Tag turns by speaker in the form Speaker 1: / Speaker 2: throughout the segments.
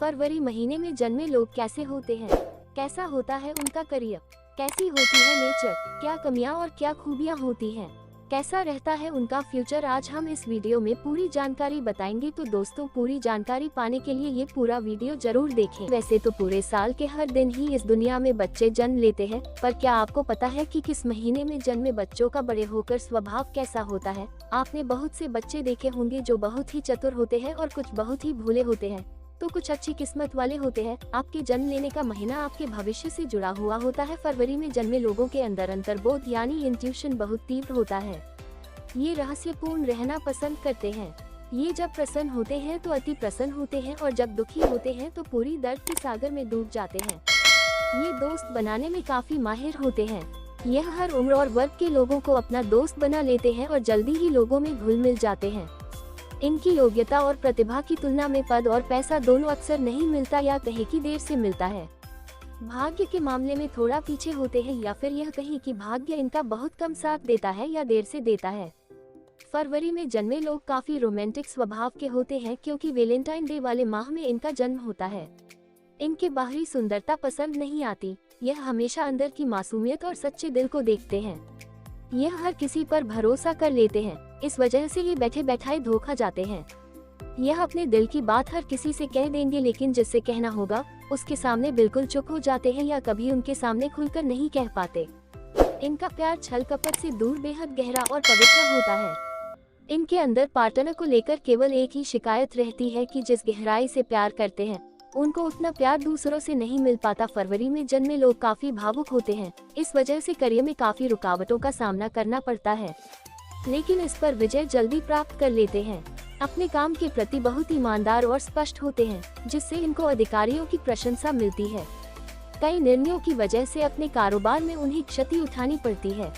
Speaker 1: फरवरी महीने में जन्मे लोग कैसे होते हैं, कैसा होता है उनका करियर, कैसी होती है नेचर, क्या कमियां और क्या खूबियां होती हैं, कैसा रहता है उनका फ्यूचर, आज हम इस वीडियो में पूरी जानकारी बताएंगे। तो दोस्तों, पूरी जानकारी पाने के लिए ये पूरा वीडियो जरूर देखें। वैसे तो पूरे साल के हर दिन ही इस दुनिया में बच्चे जन्म लेते हैं, पर क्या आपको पता है कि किस महीने में जन्मे बच्चों का बड़े होकर स्वभाव कैसा होता है। आपने बहुत से बच्चे देखे होंगे जो बहुत ही चतुर होते हैं और कुछ बहुत ही भोले होते हैं, तो कुछ अच्छी किस्मत वाले होते हैं। आपके जन्म लेने का महीना आपके भविष्य से जुड़ा हुआ होता है। फरवरी में जन्मे लोगों के अंदर अंतर्बोध यानी इंट्यूशन बहुत तीव्र होता है। ये रहस्यपूर्ण रहना पसंद करते हैं। ये जब प्रसन्न होते हैं तो अति प्रसन्न होते हैं और जब दुखी होते हैं तो पूरी दर्द के सागर में डूब जाते हैं। ये दोस्त बनाने में काफी माहिर होते हैं। यह हर उम्र और वर्ग के लोगों को अपना दोस्त बना लेते हैं और जल्दी ही लोगों में घुल मिल जाते हैं। इनकी योग्यता और प्रतिभा की तुलना में पद और पैसा दोनों अक्सर नहीं मिलता या कहीं की देर से मिलता है। भाग्य के मामले में थोड़ा पीछे होते हैं या फिर यह कहीं कि भाग्य इनका बहुत कम साथ देता है या देर से देता है। फरवरी में जन्मे लोग काफी रोमांटिक स्वभाव के होते हैं क्योंकि वैलेंटाइन डे वाले माह में इनका जन्म होता है। इनके बाहरी सुंदरता पसंद नहीं आती, यह हमेशा अंदर की मासूमियत और सच्चे दिल को देखते हैं। यह हर किसी पर भरोसा कर लेते हैं, इस वजह से ये बैठे बैठाए धोखा जाते हैं। यह अपने दिल की बात हर किसी से कह देंगे, लेकिन जिससे कहना होगा उसके सामने बिल्कुल चुप हो जाते हैं या कभी उनके सामने खुलकर नहीं कह पाते। इनका प्यार छल कपट से दूर बेहद गहरा और पवित्र होता है। इनके अंदर पार्टनर को लेकर केवल एक ही शिकायत रहती है कि जिस गहराई से प्यार करते हैं उनको उतना प्यार दूसरों से नहीं मिल पाता। फरवरी में जन्मे लोग काफी भावुक होते हैं, इस वजह से करियर में काफी रुकावटों का सामना करना पड़ता है, लेकिन इस पर विजय जल्दी प्राप्त कर लेते हैं। अपने काम के प्रति बहुत ईमानदार और स्पष्ट होते हैं, जिससे इनको अधिकारियों की प्रशंसा मिलती है। कई निर्णयों की वजह से अपने कारोबार में उन्हें क्षति उठानी पड़ती है।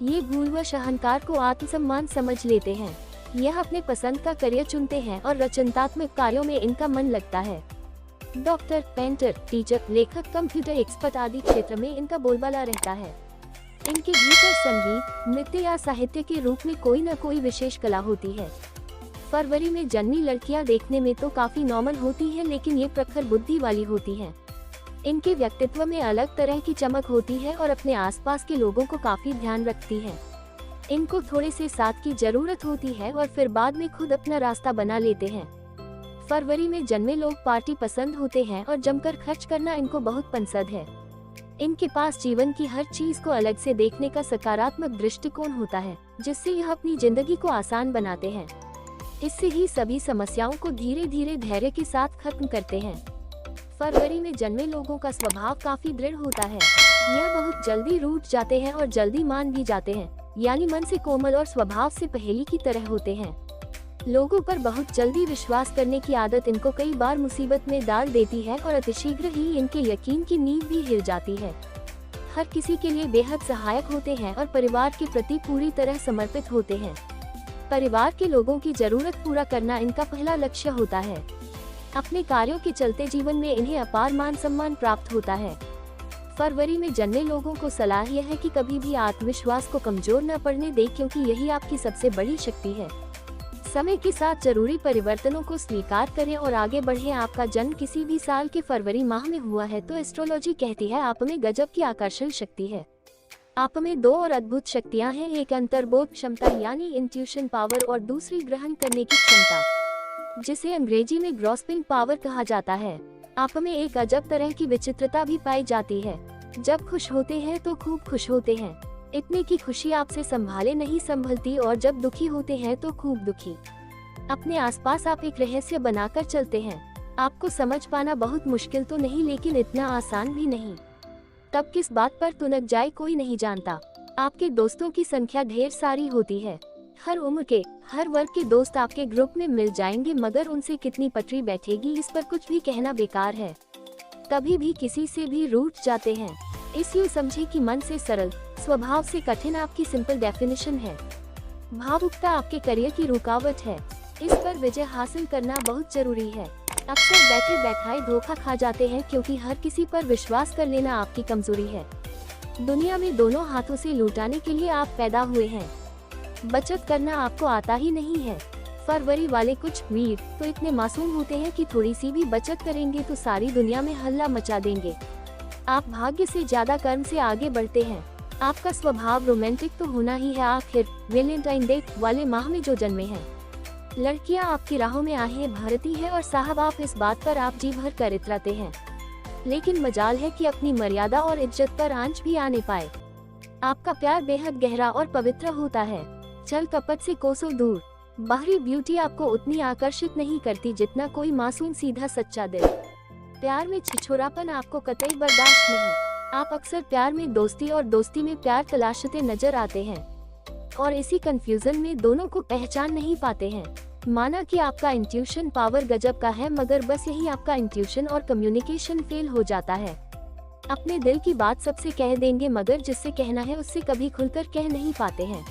Speaker 1: ये भूलवश अहंकार को आत्मसम्मान समझ लेते हैं। यह अपने पसंद का करियर चुनते हैं और रचनात्मक कार्यों में इनका मन लगता है। डॉक्टर, पेंटर, टीचर, लेखक, कंप्यूटर एक्सपर्ट आदि क्षेत्र में इनका बोलबाला रहता है। इनके भीतर संगीत, नृत्य या साहित्य के रूप में कोई न कोई विशेष कला होती है। फरवरी में जन्मी लड़कियां देखने में तो काफी नॉर्मल होती हैं, लेकिन ये प्रखर बुद्धि वाली होती हैं। इनके व्यक्तित्व में अलग तरह की चमक होती है और अपने आसपास के लोगों को काफी ध्यान रखती हैं। इनको थोड़े से साथ की जरूरत होती है और फिर बाद में खुद अपना रास्ता बना लेते हैं। फरवरी में जन्मे लोग पार्टी पसंद होते हैं और जमकर खर्च करना इनको बहुत पसंद है। इनके पास जीवन की हर चीज को अलग से देखने का सकारात्मक दृष्टिकोण होता है, जिससे यह अपनी जिंदगी को आसान बनाते हैं। इससे ही सभी समस्याओं को धीरे धीरे धैर्य के साथ खत्म करते हैं। फरवरी में जन्मे लोगों का स्वभाव काफी दृढ़ होता है। यह बहुत जल्दी रूठ जाते हैं और जल्दी मान भी जाते हैं, यानी मन से कोमल और स्वभाव से पहेली की तरह होते हैं। लोगों पर बहुत जल्दी विश्वास करने की आदत इनको कई बार मुसीबत में डाल देती है और अतिशीघ्र ही इनके यकीन की नींव भी हिल जाती है। हर किसी के लिए बेहद सहायक होते हैं और परिवार के प्रति पूरी तरह समर्पित होते हैं। परिवार के लोगों की जरूरत पूरा करना इनका पहला लक्ष्य होता है। अपने कार्यों के चलते जीवन में इन्हें अपार मान सम्मान प्राप्त होता है। फरवरी में जन्मे लोगों को सलाह यह है कि कभी भी आत्मविश्वास को कमजोर न पड़ने दें, क्योंकि यही आपकी सबसे बड़ी शक्ति है। समय के साथ जरूरी परिवर्तनों को स्वीकार करें और आगे बढ़ें। आपका जन्म किसी भी साल के फरवरी माह में हुआ है तो एस्ट्रोलॉजी कहती है आप में गजब की आकर्षण शक्ति है। आप में दो और अद्भुत शक्तियां हैं, एक अंतर्बोध क्षमता यानी इंट्यूशन पावर और दूसरी ग्रहण करने की क्षमता, जिसे अंग्रेजी में ग्रॉस्पिंग पावर कहा जाता है। आप में एक अजब तरह की विचित्रता भी पाई जाती है। जब खुश होते हैं तो खूब खुश होते हैं, इतने की खुशी आपसे संभाले नहीं संभलती, और जब दुखी होते हैं तो खूब दुखी। अपने आसपास आप एक रहस्य बनाकर चलते हैं। आपको समझ पाना बहुत मुश्किल तो नहीं, लेकिन इतना आसान भी नहीं। तब किस बात पर तुनक जाए कोई नहीं जानता। आपके दोस्तों की संख्या ढेर सारी होती है। हर उम्र के, हर वर्ग के दोस्त आपके ग्रुप में मिल जाएंगे, मगर उनसे कितनी पटरी बैठेगी इस पर कुछ भी कहना बेकार है। कभी भी किसी से भी रूठ जाते हैं। इस यूँ समझे कि मन से सरल, स्वभाव से कठिन आपकी सिंपल डेफिनेशन है। भावुकता आपके करियर की रुकावट है, इस पर विजय हासिल करना बहुत जरूरी है। अक्सर बैठे बैठाए धोखा खा जाते हैं, क्योंकि हर किसी पर विश्वास कर लेना आपकी कमजोरी है। दुनिया में दोनों हाथों से लूटाने के लिए आप पैदा हुए हैं। बचत करना आपको आता ही नहीं है। फरवरी वाले कुछ वीर तो इतने मासूम होते हैं कि थोड़ी सी भी बचत करेंगे तो सारी दुनिया में हल्ला मचा देंगे। आप भाग्य से ज्यादा कर्म से आगे बढ़ते हैं। आपका स्वभाव रोमांटिक तो होना ही है। आखिर वैलेंटाइन डे वाले माह में जो जन्मे हैं, लड़कियां आपकी राहों में आहें भरती है और साहब आप इस बात पर आप जी भर कर इतराते हैं, लेकिन मजाल है कि अपनी मर्यादा और इज्जत पर आंच भी आने पाए। आपका प्यार बेहद गहरा और पवित्र होता है, छल कपट से कोसों दूर। बाहरी ब्यूटी आपको उतनी आकर्षित नहीं करती जितना कोई मासूम सीधा सच्चा दिल। प्यार में छिछोरापन आपको कतई बर्दाश्त नहीं। आप अक्सर प्यार में दोस्ती और दोस्ती में प्यार तलाशते नजर आते हैं और इसी कंफ्यूजन में दोनों को पहचान नहीं पाते हैं। माना कि आपका इंट्यूशन पावर गजब का है, मगर बस यही आपका इंट्यूशन और कम्युनिकेशन फेल हो जाता है। अपने दिल की बात सबसे कह देंगे, मगर जिससे कहना है उससे कभी खुलकर कह नहीं पाते हैं।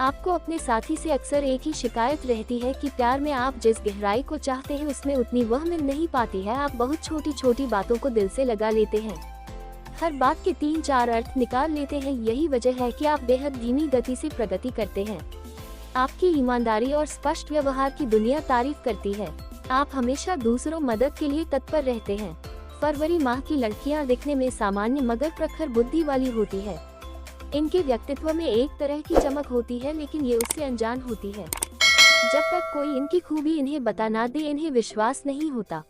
Speaker 1: आपको अपने साथी से अक्सर एक ही शिकायत रहती है कि प्यार में आप जिस गहराई को चाहते हैं उसमें उतनी वह मिल नहीं पाती है। आप बहुत छोटी छोटी बातों को दिल से लगा लेते हैं, हर बात के 3-4 अर्थ निकाल लेते हैं। यही वजह है कि आप बेहद धीमी गति से प्रगति करते हैं। आपकी ईमानदारी और स्पष्ट व्यवहार की दुनिया तारीफ करती है। आप हमेशा दूसरों मदद के लिए तत्पर रहते हैं। फरवरी माह की लड़कियां दिखने में सामान्य मगर प्रखर बुद्धि वाली होती है। इनके व्यक्तित्व में एक तरह की चमक होती है, लेकिन ये उससे अनजान होती है। जब तक कोई इनकी खूबी इन्हें बता ना दे, इन्हें विश्वास नहीं होता।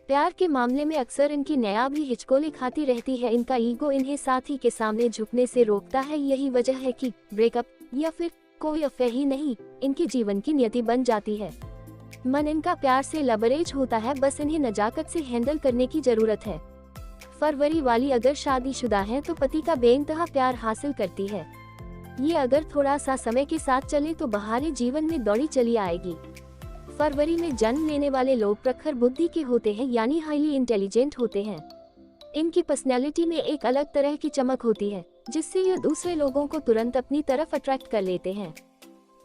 Speaker 1: प्यार के मामले में अक्सर इनकी नया भी हिचकोले खाती रहती है। इनका ईगो इन्हें साथी के सामने झुकने से रोकता है। यही वजह है कि ब्रेकअप या फिर कोई अफेयर ही नहीं, इनके जीवन की नियति बन जाती है। मन इनका प्यार से लबरेज होता है, बस इन्हें नजाकत से हैंडल करने की जरूरत है। फरवरी वाली अगर शादीशुदा हैं तो पति का बेइंतहा प्यार हासिल करती है। ये अगर थोड़ा सा समय के साथ चले तो बहारे जीवन में दौड़ी चली आएगी। फरवरी में जन्म लेने वाले लोग प्रखर बुद्धि के होते हैं, यानी हाईली इंटेलिजेंट होते हैं। इनकी पर्सनैलिटी में एक अलग तरह की चमक होती है, जिससे ये दूसरे लोगों को तुरंत अपनी तरफ अट्रैक्ट कर लेते हैं।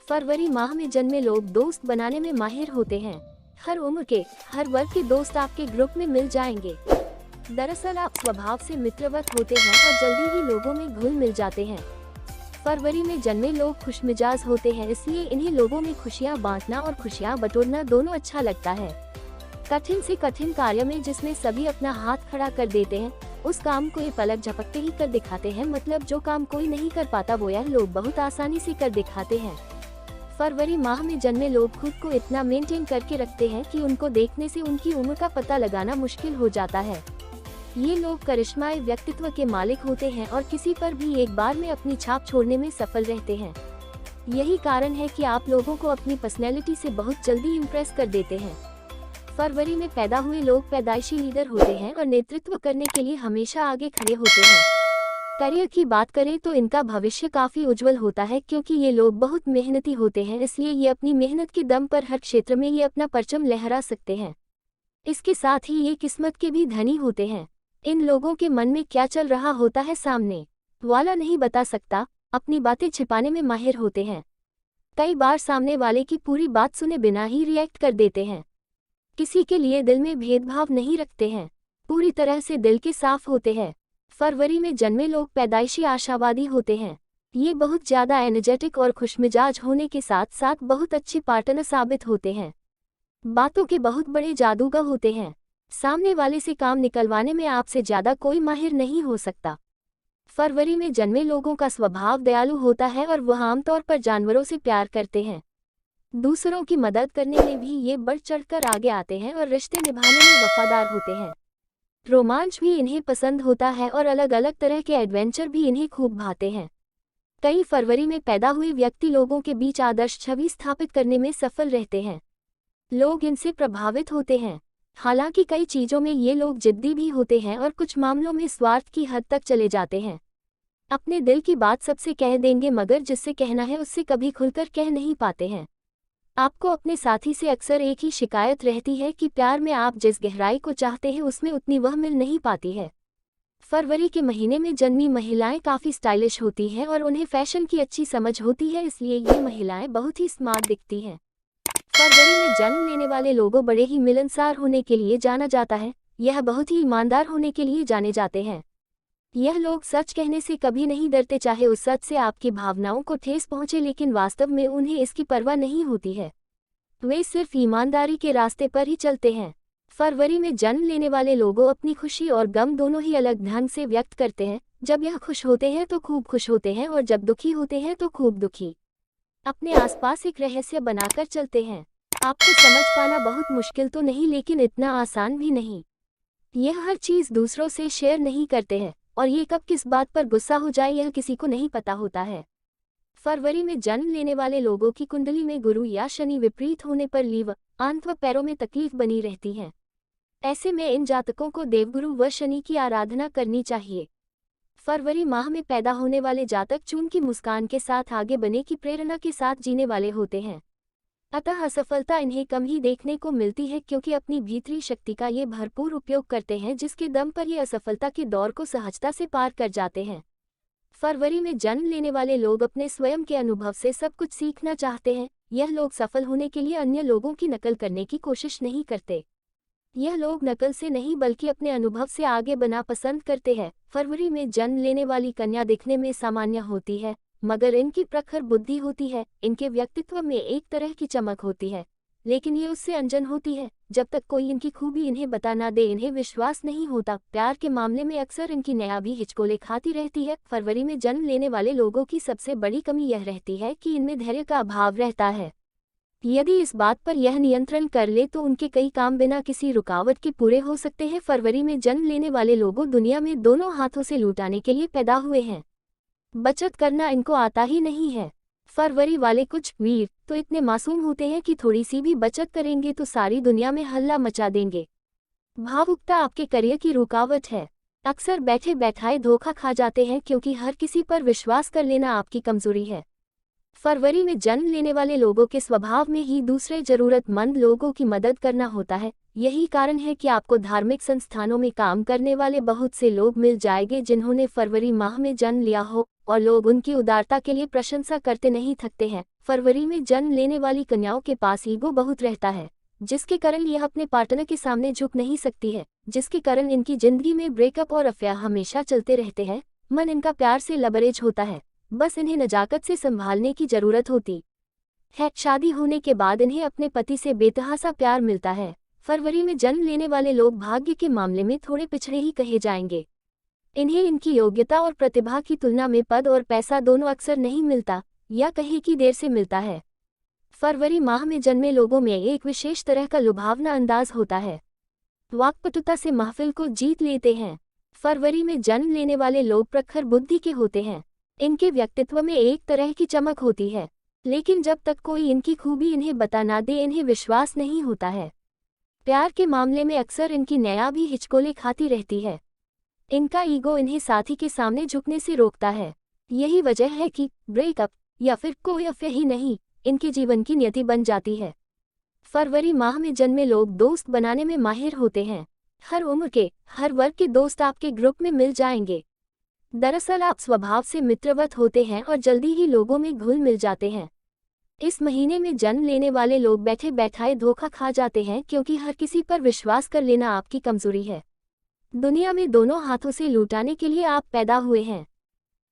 Speaker 1: फरवरी माह में जन्मे लोग दोस्त बनाने में माहिर होते हैं। हर उम्र के, हर वर्ग के दोस्त आपके ग्रुप में मिल जाएंगे। दरअसल आप स्वभाव से मित्रवत होते हैं और जल्दी ही लोगों में घुल मिल जाते हैं। फरवरी में जन्मे लोग खुशमिजाज होते हैं, इसलिए इन्हें लोगों में खुशियां बांटना और खुशियां बटोरना दोनों अच्छा लगता है। कठिन से कठिन कार्य में जिसमें सभी अपना हाथ खड़ा कर देते हैं, उस काम को ये पलक झपकते ही कर दिखाते हैं। मतलब जो काम कोई नहीं कर पाता वो यह लोग बहुत आसानी से कर दिखाते हैं। फरवरी माह में जन्मे लोग खुद को इतना मेंटेन करके रखते हैं कि उनको देखने से उनकी उम्र का पता लगाना मुश्किल हो जाता है। ये लोग करिश्माई व्यक्तित्व के मालिक होते हैं और किसी पर भी एक बार में अपनी छाप छोड़ने में सफल रहते हैं। यही कारण है कि आप लोगों को अपनी पर्सनैलिटी से बहुत जल्दी इम्प्रेस कर देते हैं। फरवरी में पैदा हुए लोग पैदाइशी लीडर होते हैं और नेतृत्व करने के लिए हमेशा आगे खड़े होते हैं। करियर की बात करें तो इनका भविष्य काफी उज्जवल होता है, क्योंकि ये लोग बहुत मेहनती होते हैं। इसलिए ये अपनी मेहनत के दम पर हर क्षेत्र में ये अपना परचम लहरा सकते हैं। इसके साथ ही ये किस्मत के भी धनी होते हैं। इन लोगों के मन में क्या चल रहा होता है सामने वाला नहीं बता सकता, अपनी बातें छिपाने में माहिर होते हैं। कई बार सामने वाले की पूरी बात सुने बिना ही रिएक्ट कर देते हैं। किसी के लिए दिल में भेदभाव नहीं रखते हैं, पूरी तरह से दिल के साफ होते हैं। फरवरी में जन्मे लोग पैदाइशी आशावादी होते हैं। ये बहुत ज्यादा एनर्जेटिक और खुशमिजाज होने के साथ साथ बहुत अच्छे पार्टनर साबित होते हैं। बातों के बहुत बड़े जादूगर होते हैं। सामने वाले से काम निकलवाने में आपसे ज्यादा कोई माहिर नहीं हो सकता। फरवरी में जन्मे लोगों का स्वभाव दयालु होता है और वह आमतौर पर जानवरों से प्यार करते हैं। दूसरों की मदद करने में भी ये बढ़ चढ़कर आगे आते हैं और रिश्ते निभाने में वफादार होते हैं। रोमांच भी इन्हें पसंद होता है और अलग अलग तरह के एडवेंचर भी इन्हें खूब भाते हैं। कई फरवरी में पैदा हुए व्यक्ति लोगों के बीच आदर्श छवि स्थापित करने में सफल रहते हैं। लोग इनसे प्रभावित होते हैं। हालांकि कई चीजों में ये लोग जिद्दी भी होते हैं और कुछ मामलों में स्वार्थ की हद तक चले जाते हैं। अपने दिल की बात सबसे कह देंगे, मगर जिससे कहना है उससे कभी खुलकर कह नहीं पाते हैं। आपको अपने साथी से अक्सर एक ही शिकायत रहती है कि प्यार में आप जिस गहराई को चाहते हैं उसमें उतनी वह मिल नहीं पाती है। फरवरी के महीने में जन्मी महिलाएं काफी स्टाइलिश होती हैं और उन्हें फैशन की अच्छी समझ होती है, इसलिए ये महिलाएं बहुत ही स्मार्ट दिखती हैं। फरवरी में जन्म लेने वाले लोगों बड़े ही मिलनसार होने के लिए जाना जाता है। यह बहुत ही ईमानदार होने के लिए जाने जाते हैं। यह लोग सच कहने से कभी नहीं डरते, चाहे उस सच से आपकी भावनाओं को ठेस पहुंचे, लेकिन वास्तव में उन्हें इसकी परवाह नहीं होती है। वे सिर्फ ईमानदारी के रास्ते पर ही चलते हैं। फरवरी में जन्म लेने वाले लोगों अपनी खुशी और गम दोनों ही अलग ढंग से व्यक्त करते हैं। जब यह खुश होते हैं तो खूब खुश होते हैं और जब दुखी होते हैं तो खूब दुखी। अपने आसपास एक रहस्य बनाकर चलते हैं। आपको समझ पाना बहुत मुश्किल तो नहीं, लेकिन इतना आसान भी नहीं। यह हर चीज़ दूसरों से शेयर नहीं करते हैं और ये कब किस बात पर गुस्सा हो जाए यह किसी को नहीं पता होता है। फरवरी में जन्म लेने वाले लोगों की कुंडली में गुरु या शनि विपरीत होने पर लीवर, आंत व पैरों में तकलीफ बनी रहती है। ऐसे में इन जातकों को देवगुरु व शनि की आराधना करनी चाहिए। फरवरी माह में पैदा होने वाले जातक चून की मुस्कान के साथ आगे बढ़ने की प्रेरणा के साथ जीने वाले होते हैं। अतः असफलता इन्हें कम ही देखने को मिलती है, क्योंकि अपनी भीतरी शक्ति का ये भरपूर उपयोग करते हैं, जिसके दम पर ये असफलता के दौर को सहजता से पार कर जाते हैं। फरवरी में जन्म लेने वाले लोग अपने स्वयं के अनुभव से सब कुछ सीखना चाहते हैं। यह लोग सफल होने के लिए अन्य लोगों की नकल करने की कोशिश नहीं करते। यह लोग नकल से नहीं बल्कि अपने अनुभव से आगे बढ़ना पसंद करते हैं। फरवरी में जन्म लेने वाली कन्या दिखने में सामान्य होती है, मगर इनकी प्रखर बुद्धि होती है। इनके व्यक्तित्व में एक तरह की चमक होती है, लेकिन ये उससे अनजान होती है। जब तक कोई इनकी खूबी इन्हें बता ना दे इन्हें विश्वास नहीं होता। प्यार के मामले में अक्सर इनकी नया भी हिचकोले खाती रहती है। फरवरी में जन्म लेने वाले लोगों की सबसे बड़ी कमी यह रहती है कि इनमें धैर्य का अभाव रहता है। यदि इस बात पर यह नियंत्रण कर ले तो उनके कई काम बिना किसी रुकावट के पूरे हो सकते हैं। फरवरी में जन्म लेने वाले लोगों दुनिया में दोनों हाथों से लुटाने के लिए पैदा हुए हैं। बचत करना इनको आता ही नहीं है। फरवरी वाले कुछ वीर तो इतने मासूम होते हैं कि थोड़ी सी भी बचत करेंगे तो सारी दुनिया में हल्ला मचा देंगे। भावुकता आपके करियर की रुकावट है। अक्सर बैठे बैठाए धोखा खा जाते हैं, क्योंकि हर किसी पर विश्वास कर लेना आपकी कमजोरी है। फरवरी में जन्म लेने वाले लोगों के स्वभाव में ही दूसरे जरूरतमंद लोगों की मदद करना होता है। यही कारण है कि आपको धार्मिक संस्थानों में काम करने वाले बहुत से लोग मिल जाएंगे जिन्होंने फरवरी माह में जन्म लिया हो, और लोग उनकी उदारता के लिए प्रशंसा करते नहीं थकते हैं। फरवरी में जन्म लेने वाली कन्याओं के पास ईगो बहुत रहता है, जिसके कारण यह अपने पार्टनर के सामने झुक नहीं सकती है, जिसके कारण इनकी जिंदगी में ब्रेकअप और अफेयर हमेशा चलते रहते हैं। मन इनका प्यार से लबरेज होता है, बस इन्हें नजाकत से संभालने की जरूरत होती है। शादी होने के बाद इन्हें अपने पति से बेतहासा प्यार मिलता है। फरवरी में जन्म लेने वाले लोग भाग्य के मामले में थोड़े पिछड़े ही कहे जाएंगे। इन्हें इनकी योग्यता और प्रतिभा की तुलना में पद और पैसा दोनों अक्सर नहीं मिलता, या कहीं की देर से मिलता है। फरवरी माह में जन्मे लोगों में एक विशेष तरह का लुभावना अंदाज होता है। वाक्पटुता से महफिल को जीत लेते हैं। फरवरी में जन्म लेने वाले लोग प्रखर बुद्धि के होते हैं। इनके व्यक्तित्व में एक तरह की चमक होती है, लेकिन जब तक कोई इनकी खूबी इन्हें बता ना दे इन्हें विश्वास नहीं होता है। प्यार के मामले में अक्सर इनकी नया भी हिचकोले खाती रहती है। इनका ईगो इन्हें साथी के सामने झुकने से रोकता है। यही वजह है कि ब्रेकअप या फिर कोई अफेयर ही नहीं, इनके जीवन की नियति बन जाती है। फरवरी माह में जन्मे लोग दोस्त बनाने में माहिर होते हैं। हर उम्र के, हर वर्ग के दोस्त आपके ग्रुप में मिल जाएंगे। दरअसल आप स्वभाव से मित्रवत होते हैं और जल्दी ही लोगों में घुल मिल जाते हैं। इस महीने में जन्म लेने वाले लोग बैठे बैठाए धोखा खा जाते हैं, क्योंकि हर किसी पर विश्वास कर लेना आपकी कमजोरी है। दुनिया में दोनों हाथों से लूटाने के लिए आप पैदा हुए हैं।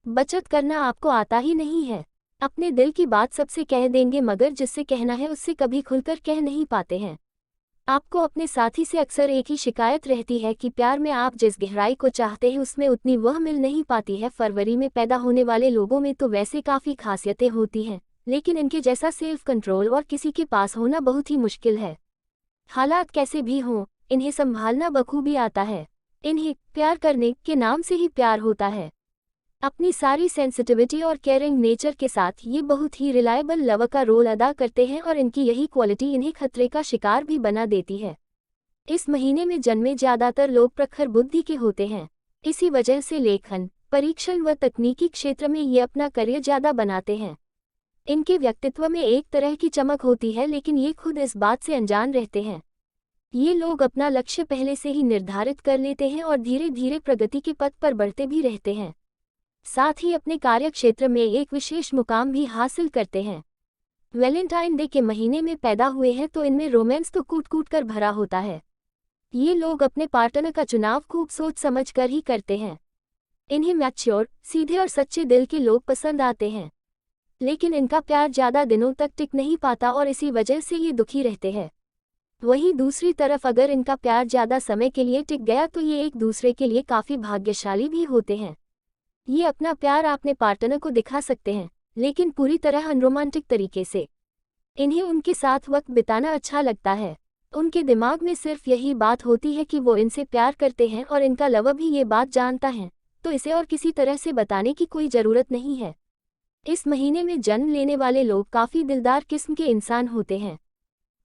Speaker 1: बचत करना आपको आता ही नहीं है। अपने दिल की बात सबसे कह देंगे, मगर जिससे कहना है उससे कभी खुलकर कह नहीं पाते हैं। आपको अपने साथी से अक्सर एक ही शिकायत रहती है कि प्यार में आप जिस गहराई को चाहते हैं उसमें उतनी वह मिल नहीं पाती है। फरवरी में पैदा होने वाले लोगों में तो वैसे काफ़ी खासियतें होती हैं, लेकिन इनके जैसा सेल्फ कंट्रोल और किसी के पास होना बहुत ही मुश्किल है। हालात कैसे भी हों, इन्हें संभालना बखूबी आता है। इन्हें प्यार करने के नाम से ही प्यार होता है। अपनी सारी सेंसिटिविटी और केयरिंग नेचर के साथ ये बहुत ही रिलायबल लवर का रोल अदा करते हैं, और इनकी यही क्वालिटी इन्हें खतरे का शिकार भी बना देती है। इस महीने में जन्मे ज़्यादातर लोग प्रखर बुद्धि के होते हैं। इसी वजह से लेखन, परीक्षण व तकनीकी क्षेत्र में ये अपना करियर ज़्यादा बनाते हैं। इनके व्यक्तित्व में एक तरह की चमक होती है, लेकिन ये खुद इस बात से अनजान रहते हैं। ये लोग अपना लक्ष्य पहले से ही निर्धारित कर लेते हैं और धीरे धीरे प्रगति के पथ पर बढ़ते भी रहते हैं। साथ ही अपने कार्य क्षेत्र में एक विशेष मुकाम भी हासिल करते हैं। वैलेंटाइन डे के महीने में पैदा हुए हैं तो इनमें रोमांस तो कूट कूट कर भरा होता है। ये लोग अपने पार्टनर का चुनाव खूब सोच समझ कर ही करते हैं। इन्हें मैच्योर, सीधे और सच्चे दिल के लोग पसंद आते हैं। लेकिन इनका प्यार ज़्यादा दिनों तक टिक नहीं पाता और इसी वजह से ये दुखी रहते हैं। वहीं दूसरी तरफ अगर इनका प्यार ज़्यादा समय के लिए टिक गया तो ये एक दूसरे के लिए काफ़ी भाग्यशाली भी होते हैं। ये अपना प्यार अपने पार्टनर को दिखा सकते हैं, लेकिन पूरी तरह अनरोमांटिक तरीके से। इन्हें उनके साथ वक्त बिताना अच्छा लगता है। उनके दिमाग में सिर्फ यही बात होती है कि वो इनसे प्यार करते हैं और इनका लवर भी ये बात जानता है, तो इसे और किसी तरह से बताने की कोई ज़रूरत नहीं है। इस महीने में जन्म लेने वाले लोग काफ़ी दिलदार किस्म के इंसान होते हैं।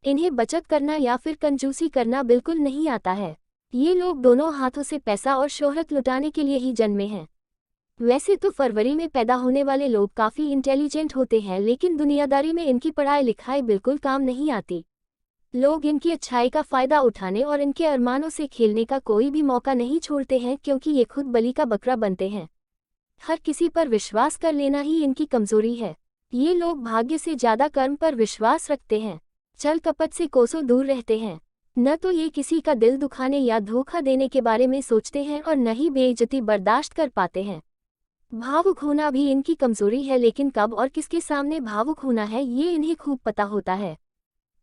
Speaker 1: इन्हें बचत करना या फिर कंजूसी करना बिल्कुल नहीं आता है। ये लोग दोनों हाथों से पैसा और शोहरत लुटाने के लिए ही जन्मे हैं। वैसे तो फरवरी में पैदा होने वाले लोग काफ़ी इंटेलिजेंट होते हैं, लेकिन दुनियादारी में इनकी पढ़ाई लिखाई बिल्कुल काम नहीं आती। लोग इनकी अच्छाई का फ़ायदा उठाने और इनके अरमानों से खेलने का कोई भी मौका नहीं छोड़ते हैं, क्योंकि ये खुद बलि का बकरा बनते हैं। हर किसी पर विश्वास कर लेना ही इनकी कमज़ोरी है। ये लोग भाग्य से ज़्यादा कर्म पर विश्वास रखते हैं। छल कपट से कोसों दूर रहते हैं। न तो ये किसी का दिल दुखाने या धोखा देने के बारे में सोचते हैं और न ही बेइज्जती बर्दाश्त कर पाते हैं। भावुक होना भी इनकी कमजोरी है, लेकिन कब और किसके सामने भावुक होना है ये इन्हें खूब पता होता है।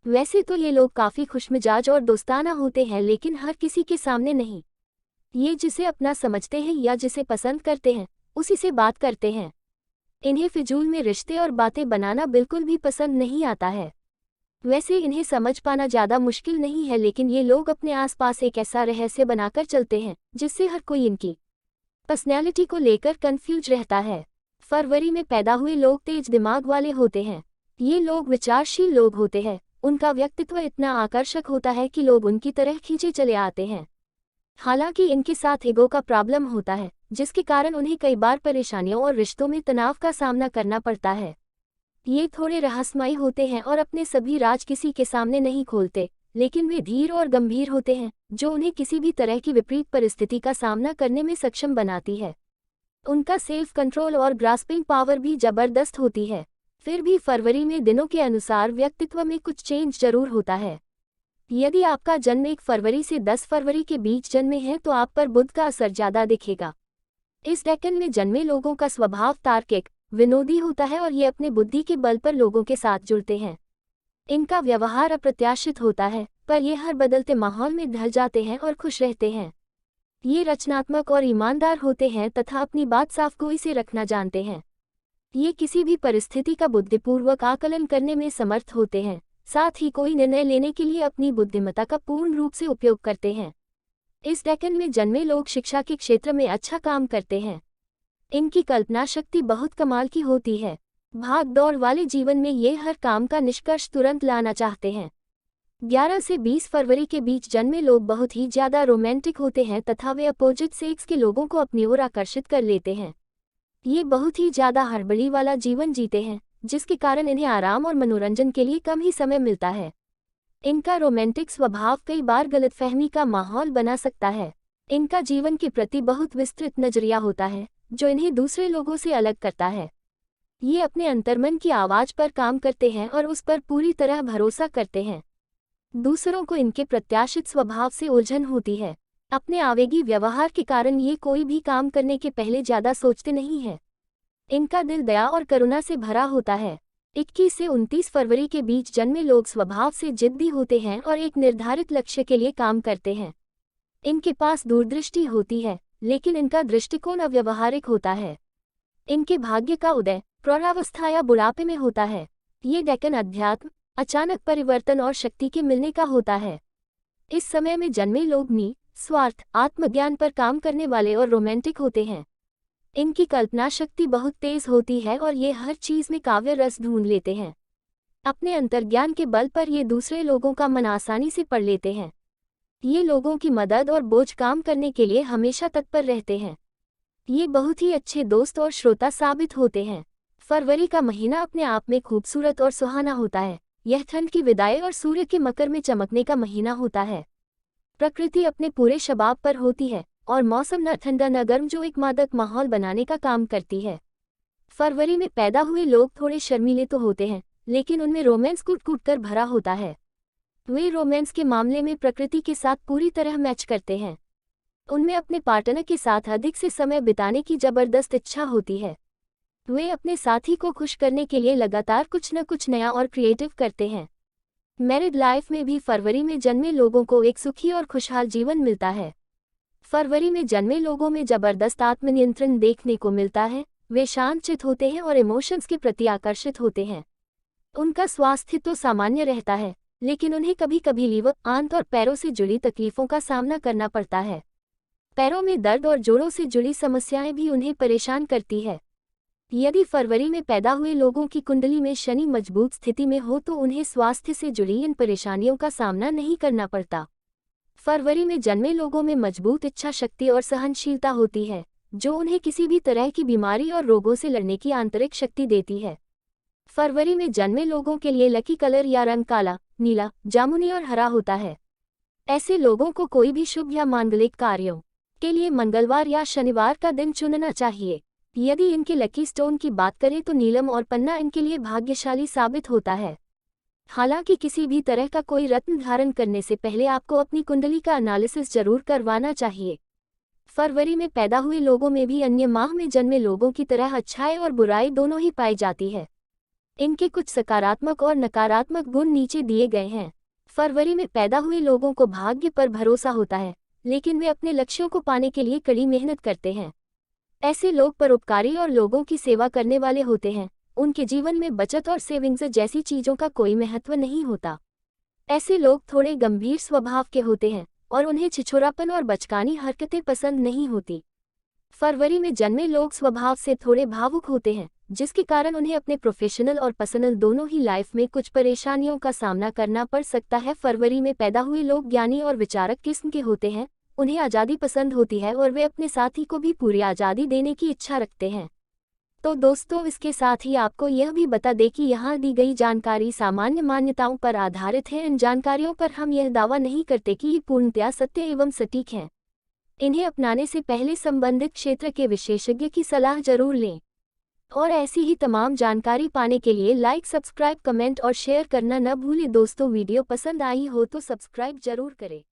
Speaker 1: वैसे तो ये लोग काफ़ी खुशमिजाज और दोस्ताना होते हैं, लेकिन हर किसी के सामने नहीं। ये जिसे अपना समझते हैं या जिसे पसंद करते हैं उसी से बात करते हैं। इन्हें फिजूल में रिश्ते और बातें बनाना बिल्कुल भी पसंद नहीं आता है। वैसे इन्हें समझ पाना ज़्यादा मुश्किल नहीं है, लेकिन ये लोग अपने आसपास एक ऐसा रहस्य बनाकर चलते हैं जिससे हर कोई इनकी पर्सनैलिटी को लेकर कंफ्यूज रहता है। फरवरी में पैदा हुए लोग तेज दिमाग वाले होते हैं। ये लोग विचारशील लोग होते हैं। उनका व्यक्तित्व इतना आकर्षक होता है कि लोग उनकी तरह खींचे चले आते हैं। हालांकि इनके साथ ईगो का प्रॉब्लम होता है, जिसके कारण उन्हें कई बार परेशानियों और रिश्तों में तनाव का सामना करना पड़ता है। ये थोड़े रहस्यमयी होते हैं और अपने सभी राज किसी के सामने नहीं खोलते, लेकिन वे धीर और गंभीर होते हैं, जो उन्हें किसी भी तरह की विपरीत परिस्थिति का सामना करने में सक्षम बनाती है। उनका सेल्फ कंट्रोल और ग्रास्पिंग पावर भी जबरदस्त होती है। फिर भी फरवरी में दिनों के अनुसार व्यक्तित्व में कुछ चेंज जरूर होता है। यदि आपका जन्म 1 फरवरी से 10 फरवरी के बीच जन्मे हैं तो आप पर बुध का असर ज़्यादा दिखेगा। इस डेकन में जन्मे लोगों का स्वभाव तार्किक, विनोदी होता है और ये अपने बुद्धि के बल पर लोगों के साथ जुड़ते हैं। इनका व्यवहार अप्रत्याशित होता है, पर ये हर बदलते माहौल में ढल जाते हैं और खुश रहते हैं। ये रचनात्मक और ईमानदार होते हैं तथा अपनी बात साफ गोई से रखना जानते हैं। ये किसी भी परिस्थिति का बुद्धिपूर्वक आकलन करने में समर्थ होते हैं, साथ ही कोई निर्णय लेने के लिए अपनी बुद्धिमत्ता का पूर्ण रूप से उपयोग करते हैं। इस डेकन में जन्मे लोग शिक्षा के क्षेत्र में अच्छा काम करते हैं। इनकी कल्पना शक्ति बहुत कमाल की होती है। भाग दौड़ वाले जीवन में ये हर काम का निष्कर्ष तुरंत लाना चाहते हैं। 11 से 20 फरवरी के बीच जन्मे लोग बहुत ही ज़्यादा रोमांटिक होते हैं तथा वे अपोजिट सेक्स के लोगों को अपनी ओर आकर्षित कर लेते हैं। ये बहुत ही ज़्यादा हड़बड़ी वाला जीवन जीते हैं, जिसके कारण इन्हें आराम और मनोरंजन के लिए कम ही समय मिलता है। इनका रोमांटिक स्वभाव कई बार गलतफहमी का माहौल बना सकता है। इनका जीवन के प्रति बहुत विस्तृत नजरिया होता है, जो इन्हें दूसरे लोगों से अलग करता है। ये अपने अंतर्मन की आवाज़ पर काम करते हैं और उस पर पूरी तरह भरोसा करते हैं। दूसरों को इनके प्रत्याशित स्वभाव से उलझन होती है। अपने आवेगी व्यवहार के कारण ये कोई भी काम करने के पहले ज़्यादा सोचते नहीं हैं। इनका दिल दया और करुणा से भरा होता है। 21 से 29 फरवरी के बीच जन्मे लोग स्वभाव से जिद्दी होते हैं और एक निर्धारित लक्ष्य के लिए काम करते हैं। इनके पास दूरदृष्टि होती है, लेकिन इनका दृष्टिकोण अव्यावहारिक होता है। इनके भाग्य का उदय प्रौढ़ावस्था या बुढ़ापे में होता है। ये डेकन अध्यात्म, अचानक परिवर्तन और शक्ति के मिलने का होता है। इस समय में जन्मे लोग स्वार्थ, आत्मज्ञान पर काम करने वाले और रोमांटिक होते हैं। इनकी कल्पना शक्ति बहुत तेज होती है और ये हर चीज़ में काव्य रस ढूंढ लेते हैं। अपने अंतर्ज्ञान के बल पर ये दूसरे लोगों का मन आसानी से पढ़ लेते हैं। ये लोगों की मदद और बोझ काम करने के लिए हमेशा तत्पर रहते हैं। ये बहुत ही अच्छे दोस्त और श्रोता साबित होते हैं। फरवरी का महीना अपने आप में खूबसूरत और सुहाना होता है। यह ठंड की विदाई और सूर्य के मकर में चमकने का महीना होता है। प्रकृति अपने पूरे शबाब पर होती है और मौसम न ठंडा न गर्म, जो एक मादक माहौल बनाने का काम करती है। फरवरी में पैदा हुए लोग थोड़े शर्मीले तो होते हैं, लेकिन उनमें रोमांस कूट कूट कर भरा होता है। वे रोमांस के मामले में प्रकृति के साथ पूरी तरह मैच करते हैं। उनमें अपने पार्टनर के साथ अधिक से समय बिताने की जबरदस्त इच्छा होती है। वे अपने साथी को खुश करने के लिए लगातार कुछ न कुछ नया और क्रिएटिव करते हैं। मैरिड लाइफ में भी फरवरी में जन्मे लोगों को एक सुखी और खुशहाल जीवन मिलता है। फरवरी में जन्मे लोगों में जबरदस्त आत्मनियंत्रण देखने को मिलता है। वे शांतचित्त होते हैं और इमोशंस के प्रति आकर्षित होते हैं। उनका स्वास्थ्य तो सामान्य रहता है, लेकिन उन्हें कभी कभी लीवर, आंत और पैरों से जुड़ी तकलीफों का सामना करना पड़ता है। पैरों में दर्द और जोड़ों से जुड़ी समस्याएं भी उन्हें परेशान करती है। यदि फरवरी में पैदा हुए लोगों की कुंडली में शनि मजबूत स्थिति में हो तो उन्हें स्वास्थ्य से जुड़ी इन परेशानियों का सामना नहीं करना पड़ता। फरवरी में जन्मे लोगों में मजबूत इच्छा शक्ति और सहनशीलता होती है, जो उन्हें किसी भी तरह की बीमारी और रोगों से लड़ने की आंतरिक शक्ति देती है। फरवरी में जन्मे लोगों के लिए लकी कलर या रंग काला, नीला, जामुनी और हरा होता है। ऐसे लोगों को कोई भी शुभ या मांगलिक कार्यों के लिए मंगलवार या शनिवार का दिन चुनना चाहिए। यदि इनके लकी स्टोन की बात करें तो नीलम और पन्ना इनके लिए भाग्यशाली साबित होता है। हालांकि किसी भी तरह का कोई रत्न धारण करने से पहले आपको अपनी कुंडली का एनालिसिस जरूर करवाना चाहिए। फरवरी में पैदा हुए लोगों में भी अन्य माह में जन्मे लोगों की तरह अच्छाई और बुराई दोनों ही पाई जाती है। इनके कुछ सकारात्मक और नकारात्मक गुण नीचे दिए गए हैं। फरवरी में पैदा हुए लोगों को भाग्य पर भरोसा होता है, लेकिन वे अपने लक्ष्यों को पाने के लिए कड़ी मेहनत करते हैं। ऐसे लोग परोपकारी और लोगों की सेवा करने वाले होते हैं। उनके जीवन में बचत और सेविंग्स जैसी चीजों का कोई महत्व नहीं होता। ऐसे लोग थोड़े गंभीर स्वभाव के होते हैं और उन्हें छिछोरापन और बचकानी हरकतें पसंद नहीं होती। फरवरी में जन्मे लोग स्वभाव से थोड़े भावुक होते हैं, जिसके कारण उन्हें अपने प्रोफेशनल और पर्सनल दोनों ही लाइफ में कुछ परेशानियों का सामना करना पड़ सकता है। फरवरी में पैदा हुए लोग ज्ञानी और विचारक किस्म के होते हैं। उन्हें आज़ादी पसंद होती है और वे अपने साथी को भी पूरी आज़ादी देने की इच्छा रखते हैं। तो दोस्तों, इसके साथ ही आपको यह भी बता दें कि यहाँ दी गई जानकारी सामान्य मान्यताओं पर आधारित है। इन जानकारियों पर हम यह दावा नहीं करते कि ये पूर्णतया सत्य एवं सटीक हैं। इन्हें अपनाने से पहले संबंधित क्षेत्र के विशेषज्ञ की सलाह जरूर लें। और ऐसी ही तमाम जानकारी पाने के लिए लाइक, सब्सक्राइब, कमेंट और शेयर करना न भूलें। दोस्तों, वीडियो पसंद आई हो तो सब्सक्राइब जरूर करें।